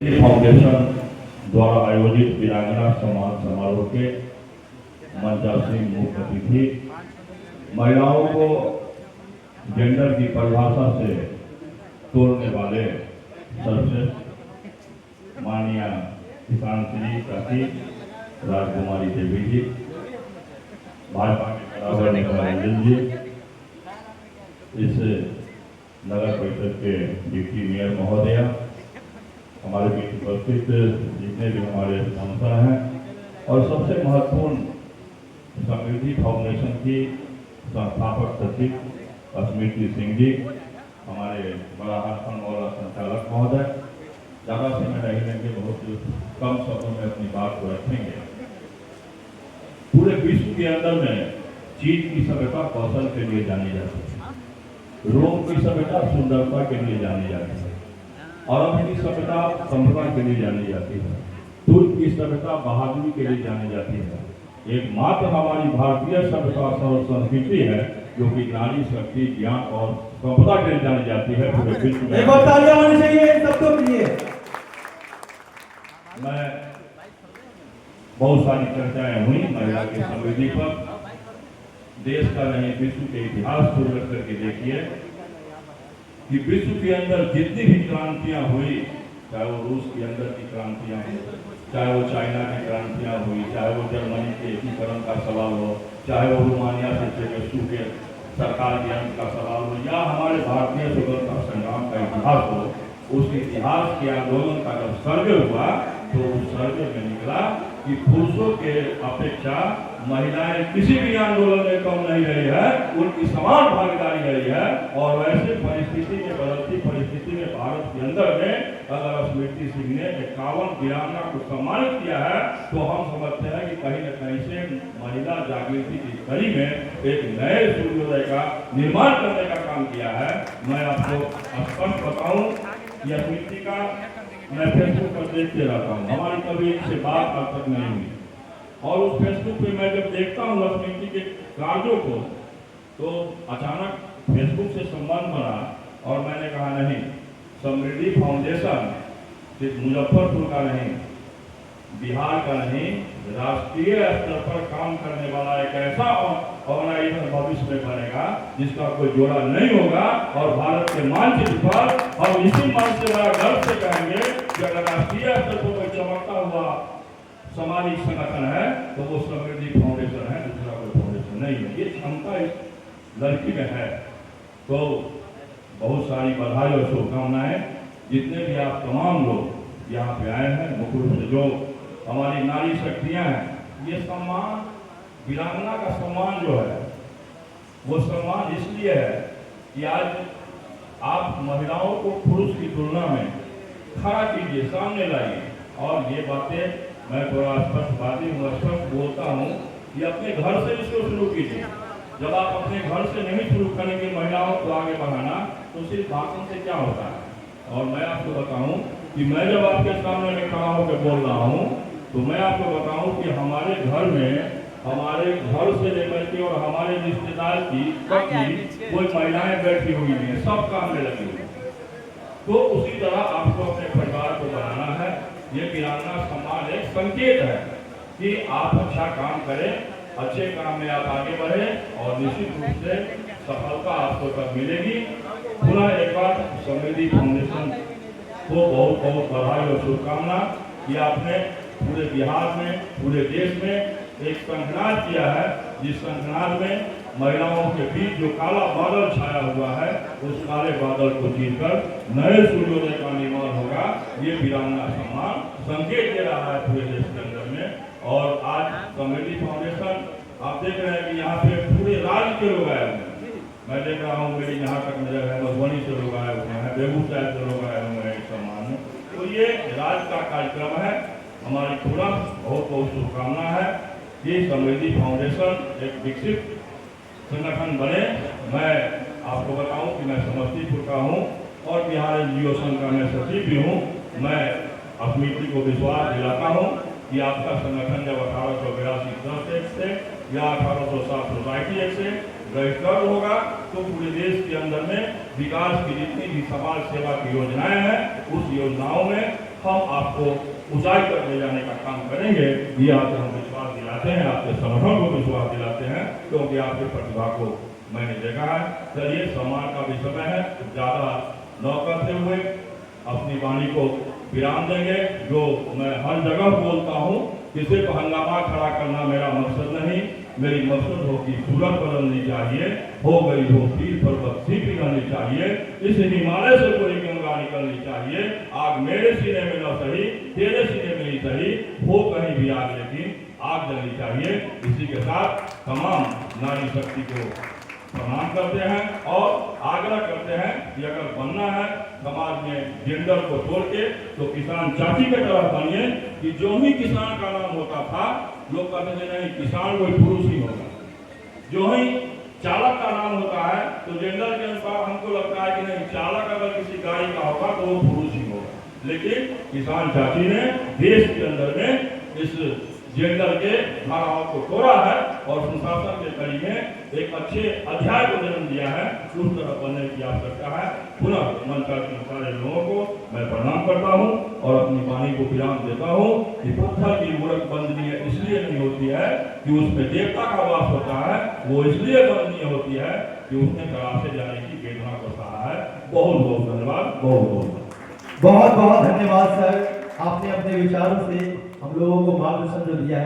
Foundation द्वारा आयोजित वीरांगना सम्मान समारोह के मंचासीन मुख्य अतिथि, महिलाओं को जेंडर की परिभाषा से तोड़ने वाले सर्वश्रेष्ठ माननीय किसान श्री प्राची राजकुमारी देवी जी, भाजपा के बराबर रंजन जी, इस नगर परिषद के डिप्टी मेयर महोदय, हमारे बीच उपस्थित जितने भी हमारे संस्था हैं और सबसे महत्वपूर्ण समृद्धि फाउंडेशन की संस्थापक सचिव स्मृति सिंह जी, हमारे बड़ा हासन और संचालक महोदय, ज़्यादा समय नहीं लेंगे, बहुत कम शब्दों में अपनी बात को रखेंगे। पूरे विश्व के अंदर में चीन की सभ्यता कौशल के लिए जानी जाती है, रोम की सभ्यता सुंदरता के लिए जानी जाती है, अरब की सभ्यता संपदा के लिए जानी जाती है, तुर्क की सभ्यता बहादुरी के लिए जानी जाती है। एकमात्र हमारी भारतीय सभ्यता और संस्कृति है जो कि नारी शक्ति, ज्ञान और संपदा के लिए जानी जाती है। पूरे विश्व में एक बार तालियां होनी चाहिए इन सबको के लिए। मैं बहुत सारी चर्चाएं हुई महिला की समृद्धि पर, देश का नहीं विश्व के इतिहास को रख करके देखिए कि विश्व के अंदर जितनी भी क्रांतियां हुई, चाहे वो रूस के अंदर की क्रांतियां हुई, चाहे वो चाइना की क्रांतियां हुई, चाहे वो जर्मनी के एकीकरण का सवाल हो, चाहे वो रोमानिया से चेगेशु के सरकार के अंत का सवाल हो, या हमारे भारतीय स्वतंत्रता संग्राम का इतिहास हो, उस इतिहास के आंदोलन का जब सर्वे हुआ तो उस सर्वे में निकला कि पुरुषों के अपेक्षा महिलाएं किसी भी आंदोलन में कम नहीं रही है, उनकी समान भागीदारी रही है। और वैसे परिस्थिति में, बदलती परिस्थिति में भारत के अंदर में अगर स्मृति सिंह ने 51 वीरांगना को सम्मानित किया है तो हम समझते हैं कि कहीं न कहीं से महिला जागृति की कड़ी में एक नए सूर्योदय का निर्माण करने का काम किया है। मैं आपको स्पष्ट बताऊं, यह स्मृति का मैं फेसबुक पर देखते रहता हूँ, हमारी कभी इनसे बात आज तक नहीं हुई, और उस फेसबुक पे मैं जब देखता हूँ स्मृति के कार्यों को तो अचानक फेसबुक से संबंध बना और मैंने कहा नहीं, समृद्धि फाउंडेशन सिर्फ मुजफ्फरपुर का नहीं, बिहार का नहीं, राष्ट्रीय स्तर पर काम करने वाला एक ऐसा ऑर्गेनाइजेशन भविष्य में बनेगा जिसका कोई जोड़ा नहीं होगा। और भारत के मानचित्र पर हम इसी मंच से बड़ा गर्व से कहेंगे कि अगर राष्ट्रीय स्तर पर कोई चमकता हुआ सामाजिक संगठन है तो वो समृद्धि फाउंडेशन है, दूसरा कोई फाउंडेशन नहीं है। ये क्षमता इस लड़की में है। तो बहुत सारी बधाई और शुभकामनाएं। जितने भी आप तमाम लोग यहाँ पे आए हैं, मुख्य रूप से जो हमारी नारी शक्तियाँ हैं, ये सम्मान, वीरांगना का सम्मान जो है वो सम्मान इसलिए है कि आज आप महिलाओं को पुरुष की तुलना में खड़ा कीजिए, सामने लाइए। और ये बातें मैं थोड़ा स्पष्टवादी हूँ, स्पष्ट बोलता हूँ कि अपने घर से इसको शुरू कीजिए। जब आप अपने घर से नहीं शुरू करेंगे महिलाओं को आगे बढ़ाना तो सिर्फ भाषण से क्या होता है। और मैं आपको बताऊं कि मैं जब आपके सामने में खड़ा होकर बोल रहा हूं तो मैं आपको बताऊं कि हमारे घर में, हमारे घर से लेकर के और हमारे रिश्तेदार की कोई महिलाएं बैठी हुई नहीं है, सब काम में लगी हुई है। तो उसी तरह आपको अपने परिवार को बनाना है। ये वीरांगना सम्मान एक संकेत है कि आप अच्छा काम करें, अच्छे काम में आप आगे बढ़ें और निश्चित रूप से सफलता आपको तब मिलेगी। पुनः एक बार समृद्धि फाउंडेशन को बहुत बहुत बधाई और शुभकामना कि आपने पूरे बिहार में, पूरे देश में एक संघनाद किया है, जिस संघनाद में महिलाओं के बीच जो काला बादल छाया हुआ है उस काले बादल को जीतकर नए सूर्योदय का निर्माण होगा। ये वीरांगना सम्मान संकेत दे रहा है पूरे देश के अंदर में। और आज समृद्धि फाउंडेशन आप देख रहे हैं कि यहाँ पे पूरे राज्य के लोग आए हुए हैं। मैं देख रहा हूँ, मेरी यहाँ तक नजर है, मधुबनी से लोग आए हुए हैं, बेगूसराय से लोग आए हुए हैं इस सम्मान में। तो ये राज्य का कार्यक्रम है। हमारी पूरा बहुत बहुत शुभकामना है कि समृद्धि फाउंडेशन एक विकसित संगठन बने। मैं आपको बताऊं कि मैं समस्तीपुर का हूं और बिहार एनजीओ संघ का मैं सचिव भी हूं। मैं स्मृति को विश्वास दिलाता हूं कि आपका संगठन जब 1882 से या 1807 सोसाइटी एक्ट से रजिस्टर्ड होगा तो पूरे देश के अंदर में विकास की जितनी भी समाज सेवा की योजनाएं हैं उस योजनाओं में हम आपको ऊंचाई पर ले जाने का काम करेंगे। ये आपको हम विश्वास दिलाते हैं, आपके संगठन को विश्वास दिलाते हैं, क्योंकि आपकी प्रतिभा को मैंने देखा है। चलिए, सम्मान का भी समय है, ज़्यादा न करते हुए अपनी वाणी को विराम देंगे। जो मैं हर जगह बोलता हूँ कि सिर्फ हंगामा खड़ा करना मेरा मकसद नहीं, मेरी मकसद हो कि सूरत बदलनी चाहिए, हो गई हो पीर पर्वत सी पिघलनी चाहिए, इस हिमालय से कोई गंगा निकलनी चाहिए। आग मेरे सीने में न सही, तेरे सीने में ही सही, हो कहीं भी आग, लेकिन आग जलनी चाहिए। इसी के साथ तमाम नारी शक्ति को प्रणाम करते हैं और आग्रह करते हैं कि अगर बनना है समाज में जेंडर को तोड़ के, तो किसान चाची के तरफ बनिए कि जो ही किसान का नाम होता था, लोग कहते थे नहीं किसान कोई पुरुष ही होगा। जो ही चालक का नाम होता है तो जेंडर के अनुसार हमको लगता है कि नहीं, चालक अगर किसी गाड़ी का होगा तो वो पुरुष ही होगा। लेकिन किसान चाची ने देश के अंदर में इस जेंडर के धाराओं को तोड़ा है और सुशासन के कड़ी में एक अच्छे अध्याय को जन्म दिया है। उस तरह बनने की आवश्यकता है। पुनः मंच के सारे लोगों को मैं प्रणाम करता हूं और अपनी वाणी को विराम देता हूं कि पत्थर की मूर्ख बंदनीय इसलिए नहीं होती है कि उसमें देवता का वास होता है, वो इसलिए बंदनीय होती है कि उसने तराशे जाने की वेदना को सहा है। बहुत बहुत धन्यवाद, बहुत बहुत धन्यवाद सर, आपने अपने विचारों से हम लोगों को मार्गदर्शन जो दिया है।